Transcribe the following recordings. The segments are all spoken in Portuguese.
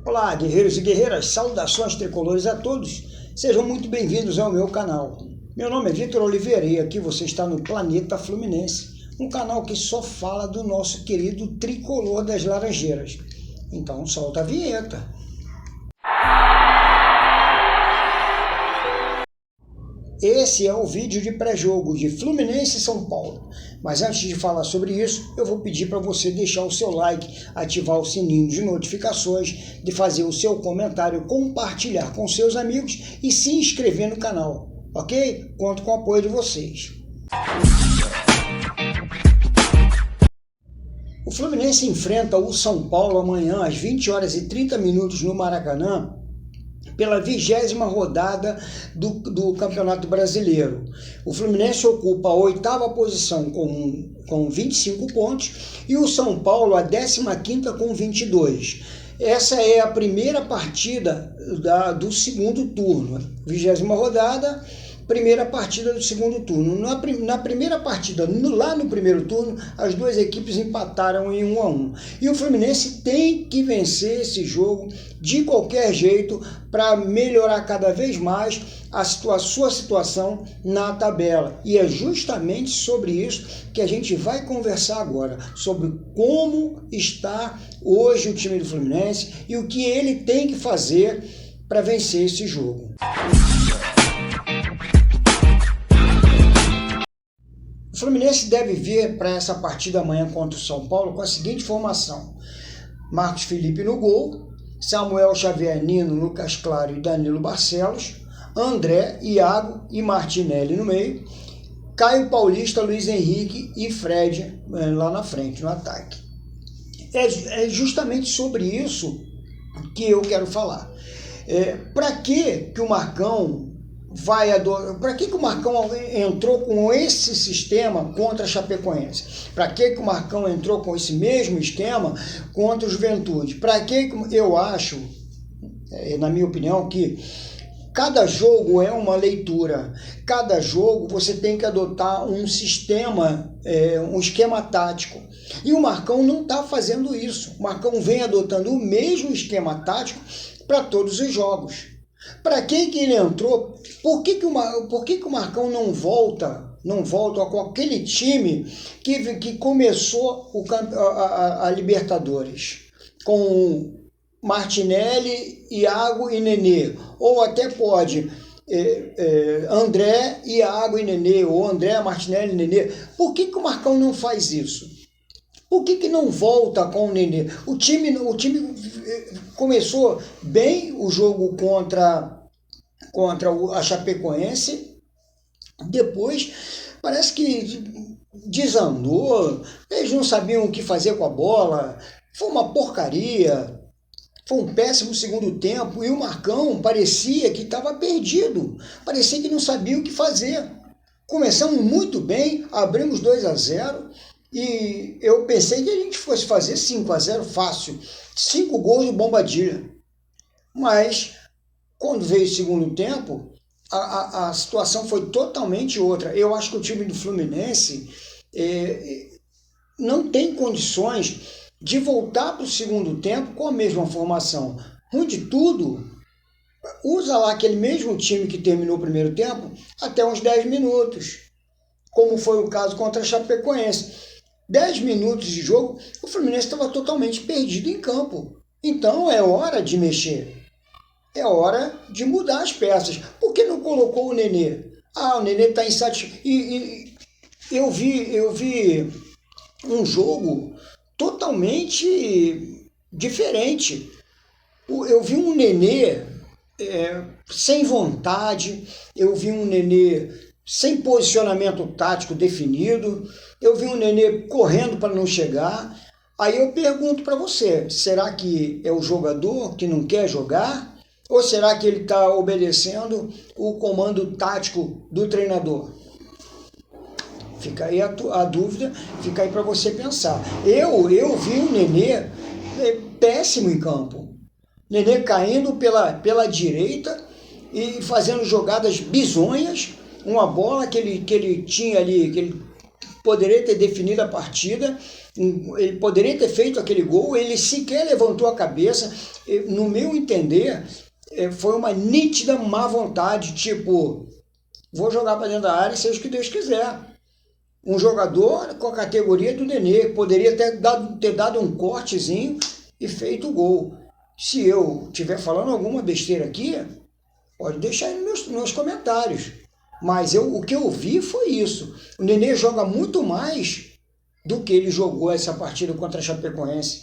Olá, guerreiros e guerreiras, saudações tricolores a todos, sejam muito bem-vindos ao meu canal. Meu nome é Vitor Oliveira e aqui você está no Planeta Fluminense, um canal que só fala do nosso querido tricolor das Laranjeiras. Então solta a vinheta. Esse é o vídeo de pré-jogo de Fluminense e São Paulo. Mas antes de falar sobre isso, eu vou pedir para você deixar o seu like, ativar o sininho de notificações, de fazer o seu comentário, compartilhar com seus amigos e se inscrever no canal, ok? Conto com o apoio de vocês. O Fluminense enfrenta o São Paulo amanhã às 20h30 no Maracanã, pela 20ª rodada do Campeonato Brasileiro. O Fluminense ocupa a 8ª posição com 25 pontos e o São Paulo a 15ª com 22. Essa é a primeira partida do segundo turno. 20ª rodada, primeira partida do segundo turno. Na primeira partida, lá no primeiro turno, as duas equipes empataram em 1-1. E o Fluminense tem que vencer esse jogo de qualquer jeito para melhorar cada vez mais a sua situação na tabela. E é justamente sobre isso que a gente vai conversar agora, sobre como está hoje o time do Fluminense e o que ele tem que fazer para vencer esse jogo. O Fluminense deve vir para essa partida amanhã contra o São Paulo com a seguinte formação: Marcos Felipe no gol, Samuel Xavier, Nino, Lucas Claro e Danilo Barcelos, André, Iago e Martinelli no meio, Caio Paulista, Luiz Henrique e Fred lá na frente, no ataque. É justamente sobre isso que eu quero falar. Para que o Marcão para que o Marcão entrou com esse sistema contra a Chapecoense? Para que o Marcão entrou com esse mesmo esquema contra o Juventude? Para que eu acho, na minha opinião, que cada jogo é uma leitura. Cada jogo você tem que adotar um sistema, um esquema tático. E o Marcão não está fazendo isso. O Marcão vem adotando o mesmo esquema tático para todos os jogos. Para que ele entrou? Por que o Marcão não volta com aquele time que começou a Libertadores? Com Martinelli, Iago e Nenê. Ou até pode André, Iago e Nenê. Ou André, Martinelli e Nenê. Por que o Marcão não faz isso? Por que não volta com o Nenê? O time começou bem o jogo contra a Chapecoense, depois parece que desandou, eles não sabiam o que fazer com a bola, foi uma porcaria, foi um péssimo segundo tempo e o Marcão parecia que estava perdido, parecia que não sabia o que fazer. Começamos muito bem, abrimos 2-0, e eu pensei que a gente fosse fazer 5-0 fácil, 5 gols do Bombadilha. Mas, quando veio o segundo tempo, a situação foi totalmente outra. Eu acho que o time do Fluminense não tem condições de voltar para o segundo tempo com a mesma formação. Ruim de tudo, usa lá aquele mesmo time que terminou o primeiro tempo até uns 10 minutos, como foi o caso contra a Chapecoense. 10 minutos de jogo, o Fluminense estava totalmente perdido em campo. Então é hora de mexer. É hora de mudar as peças. Por que não colocou o Nenê? O Nenê está insatisfeito. E eu vi um jogo totalmente diferente. Eu vi um Nenê sem vontade, eu vi um Nenê sem posicionamento tático definido, eu vi um Nenê correndo para não chegar. Aí eu pergunto para você, será que é o jogador que não quer jogar? Ou será que ele está obedecendo o comando tático do treinador? Fica aí a dúvida, fica aí para você pensar. Eu vi um Nenê péssimo em campo. Nenê caindo pela direita e fazendo jogadas bizonhas, uma bola que ele tinha ali, que ele poderia ter definido a partida, ele poderia ter feito aquele gol, ele sequer levantou a cabeça. No meu entender, foi uma nítida má vontade, tipo, vou jogar para dentro da área, seja o que Deus quiser. Um jogador com a categoria do Nenê, poderia ter dado um cortezinho e feito o gol. Se eu estiver falando alguma besteira aqui, pode deixar aí nos meus comentários. Mas o que eu vi foi isso. O Nenê joga muito mais do que ele jogou essa partida contra a Chapecoense.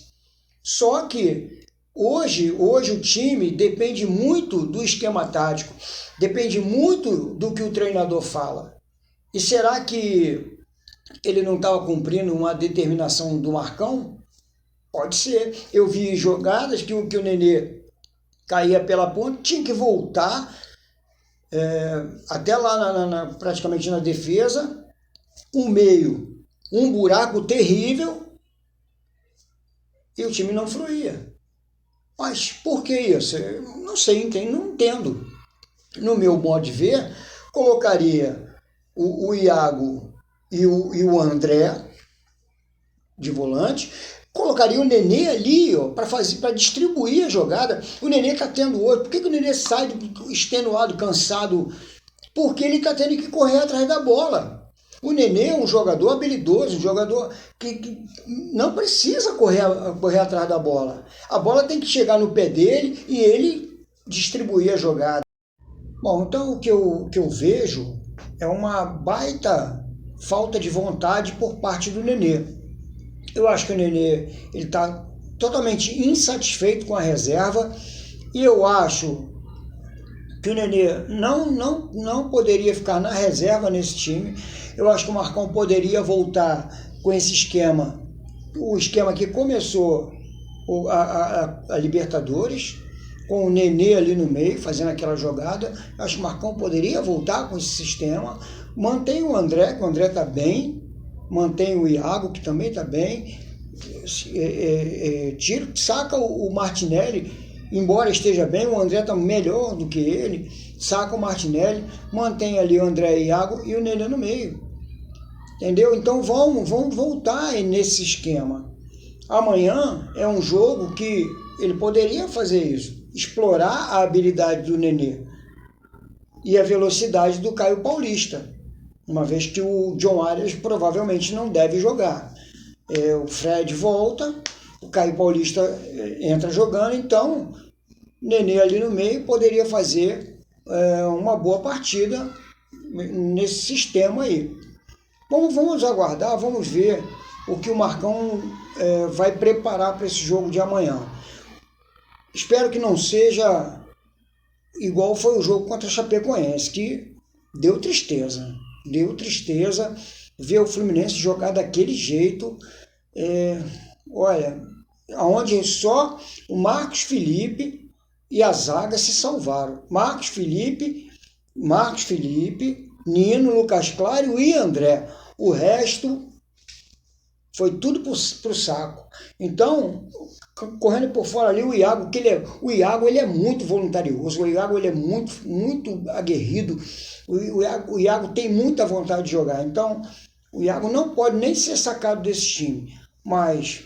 Só que hoje o time depende muito do esquema tático, depende muito do que o treinador fala. E será que ele não estava cumprindo uma determinação do Marcão? Pode ser. Eu vi jogadas que o Nenê caía pela ponta, tinha que voltar até lá praticamente na defesa, um meio, um buraco terrível, e o time não fluía. Mas por que isso? Eu não sei, não entendo. No meu modo de ver, colocaria o Iago e o André de volante, colocaria o Nenê ali para distribuir a jogada. O Nenê está tendo hoje. Por que o Nenê sai extenuado, cansado? Porque ele está tendo que correr atrás da bola. O Nenê é um jogador habilidoso, um jogador que não precisa correr atrás da bola. A bola tem que chegar no pé dele e ele distribuir a jogada. Bom, então o que eu vejo é uma baita falta de vontade por parte do Nenê. Eu acho que o Nenê está totalmente insatisfeito com a reserva e eu acho que o Nenê não poderia ficar na reserva nesse time. Eu acho que o Marcão poderia voltar com esse esquema, o esquema que começou a Libertadores, com o Nenê ali no meio, fazendo aquela jogada. Eu acho que o Marcão poderia voltar com esse sistema. Mantém o André, que o André está bem. Mantém o Iago, que também está bem. Saca o Martinelli, embora esteja bem, o André está melhor do que ele. Saca o Martinelli, mantém ali o André e o Iago e o Nenê no meio. Entendeu? Então vamos voltar nesse esquema. Amanhã é um jogo que ele poderia fazer isso, explorar a habilidade do Nenê e a velocidade do Caio Paulista, uma vez que o John Arias provavelmente não deve jogar. O Fred volta, o Caio Paulista entra jogando, então Nenê ali no meio poderia fazer uma boa partida nesse sistema aí. Vamos aguardar, vamos ver o que o Marcão vai preparar para esse jogo de amanhã. Espero que não seja igual foi o jogo contra a Chapecoense, que deu tristeza. Deu tristeza ver o Fluminense jogar daquele jeito. Olha, onde só o Marcos Felipe e a zaga se salvaram. Marcos Felipe, Nino, Lucas Claro e André. O resto foi tudo pro saco. Então, correndo por fora ali, o Iago, ele é muito voluntarioso, o Iago ele é muito aguerrido, o Iago tem muita vontade de jogar. Então, o Iago não pode nem ser sacado desse time. Mas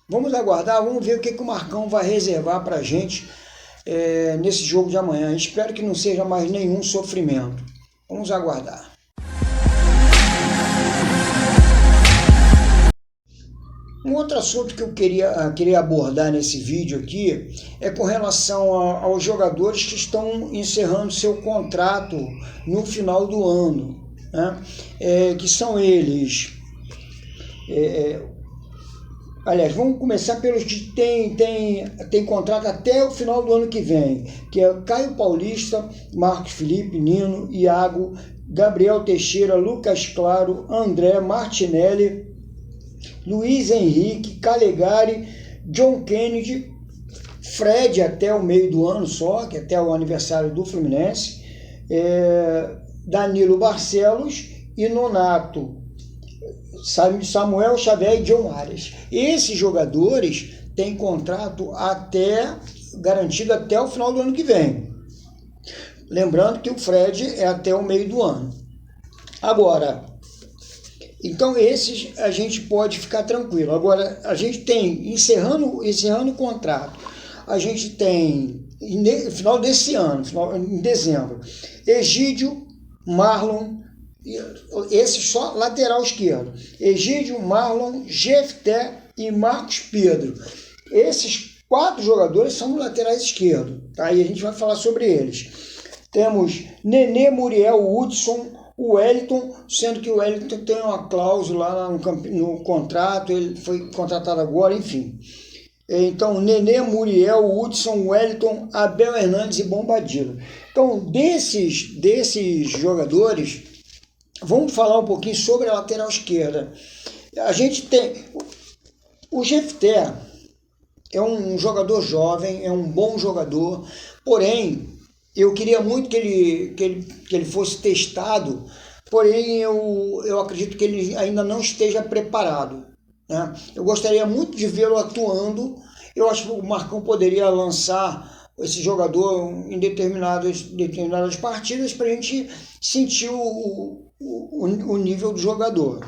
vamos aguardar, vamos ver o que o Marcão vai reservar para a gente nesse jogo de amanhã. Espero que não seja mais nenhum sofrimento. Vamos aguardar. Um outro assunto que eu queria abordar nesse vídeo aqui é com relação aos jogadores que estão encerrando seu contrato no final do ano, né? Que são eles. Aliás, vamos começar pelos que tem contrato até o final do ano que vem, que é Caio Paulista, Marcos Felipe, Nino, Iago, Gabriel Teixeira, Lucas Claro, André, Martinelli, Luiz Henrique, Calegari, John Kennedy, Fred até o meio do ano só, que até o aniversário do Fluminense, Danilo Barcelos e Nonato, Samuel Xavier e John Arias. Esses jogadores têm contrato garantido até o final do ano que vem. Lembrando que o Fred é até o meio do ano. Agora, Então esses a gente pode ficar tranquilo. Agora a gente tem, encerrando o contrato, a gente tem, no final desse ano, em dezembro, Egídio, Marlon, esse só lateral esquerdo, Egídio, Marlon, Jefté e Marcos Pedro. Esses 4 jogadores são laterais esquerdos, tá? E a gente vai falar sobre eles. Temos Nenê, Muriel, Hudson, o Wellington, sendo que o Wellington tem uma cláusula lá no contrato, ele foi contratado agora, enfim. Então, Nenê, Muriel, Hudson, Wellington, Abel Hernandes e Bombadilla. Então, desses jogadores, vamos falar um pouquinho sobre a lateral esquerda. A gente tem o Jefté, é um jogador jovem, é um bom jogador, porém, eu queria muito que ele fosse testado, porém eu acredito que ele ainda não esteja preparado, né? Eu gostaria muito de vê-lo atuando. Eu acho que o Marcão poderia lançar esse jogador em determinadas partidas para a gente sentir o nível do jogador.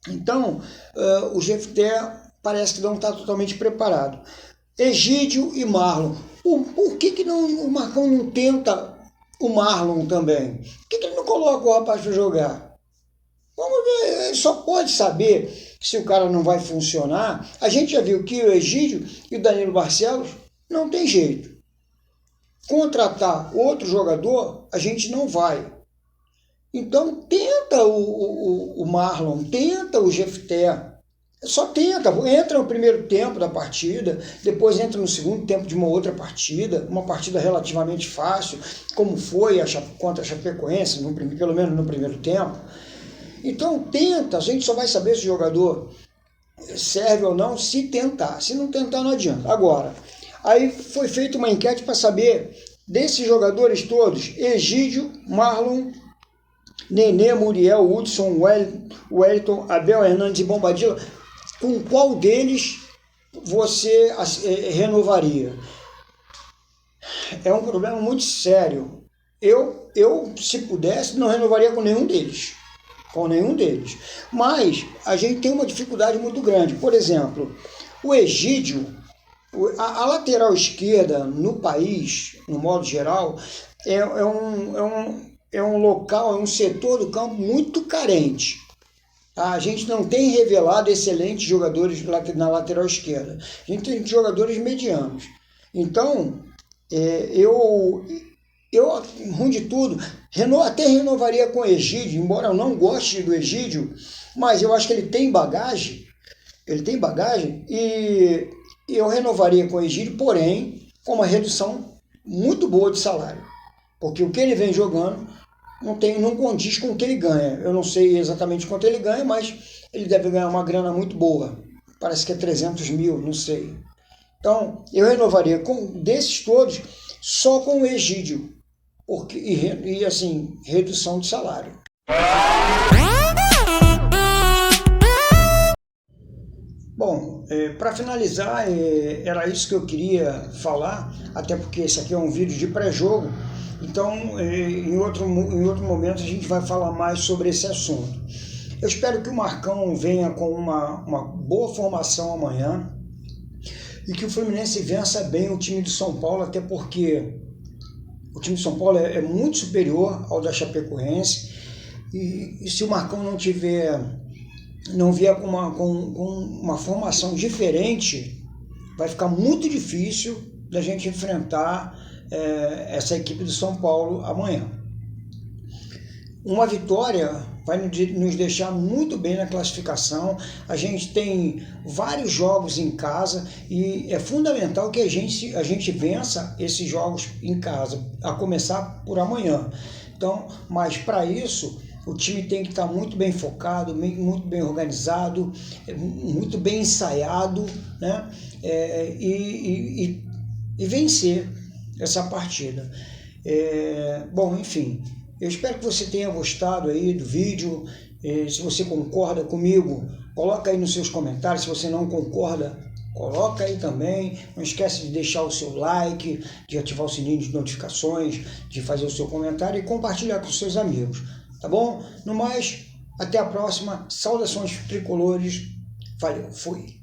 Então, o Jefté parece que não está totalmente preparado. Egídio e Marlon. Por que o Marcão não tenta o Marlon também? Por que ele não coloca o rapaz para jogar? Vamos ver, ele só pode saber se o cara não vai funcionar. A gente já viu que o Egídio e o Danilo Barcelos não tem jeito. Contratar outro jogador, a gente não vai. Então tenta o Marlon, tenta o Jefté. Só tenta, entra no primeiro tempo da partida, depois entra no segundo tempo de uma outra partida, uma partida relativamente fácil, como foi contra a Chapecoense, pelo menos no primeiro tempo. Então tenta, a gente só vai saber se o jogador serve ou não se tentar, se não tentar não adianta. Agora, aí foi feita uma enquete para saber desses jogadores todos, Egídio, Marlon, Nenê, Muriel, Hudson, Wellington, Abel Hernandes e Bombadilla, com qual deles você renovaria? É um problema muito sério. Eu, se pudesse, não renovaria com nenhum deles. Mas a gente tem uma dificuldade muito grande. Por exemplo, o Egídio, a lateral esquerda no país, no modo geral, é um local, é um setor do campo muito carente. A gente não tem revelado excelentes jogadores na lateral esquerda. A gente tem jogadores medianos. Então, ruim de tudo, até renovaria com o Egídio, embora eu não goste do Egídio, mas eu acho que ele tem bagagem, e eu renovaria com o Egídio, porém, com uma redução muito boa de salário. Porque o que ele vem jogando não condiz com o que ele ganha. Eu não sei exatamente quanto ele ganha, mas ele deve ganhar uma grana muito boa. Parece que é 300 mil, não sei. Então, eu renovaria desses todos só com o Egídio. E assim, redução de salário. Bom, para finalizar, era isso que eu queria falar, até porque esse aqui é um vídeo de pré-jogo. Então, em outro momento, a gente vai falar mais sobre esse assunto. Eu espero que o Marcão venha com uma boa formação amanhã e que o Fluminense vença bem o time do São Paulo, até porque o time de São Paulo é muito superior ao da Chapecoense. E se o Marcão não vier com uma formação diferente, vai ficar muito difícil da gente enfrentar essa equipe do São Paulo amanhã. Uma vitória vai nos deixar muito bem na classificação. A gente tem vários jogos em casa e é fundamental que a gente vença esses jogos em casa, a começar por amanhã. Então, mas para isso, o time tem que estar muito bem focado, muito bem organizado, muito bem ensaiado, né? E vencer essa partida. Bom, enfim, eu espero que você tenha gostado aí do vídeo. Se você concorda comigo, coloca aí nos seus comentários. Se você não concorda, coloca aí também. Não esquece de deixar o seu like, de ativar o sininho de notificações, de fazer o seu comentário e compartilhar com os seus amigos, tá bom? No mais, Até a próxima. Saudações tricolores. Valeu, fui.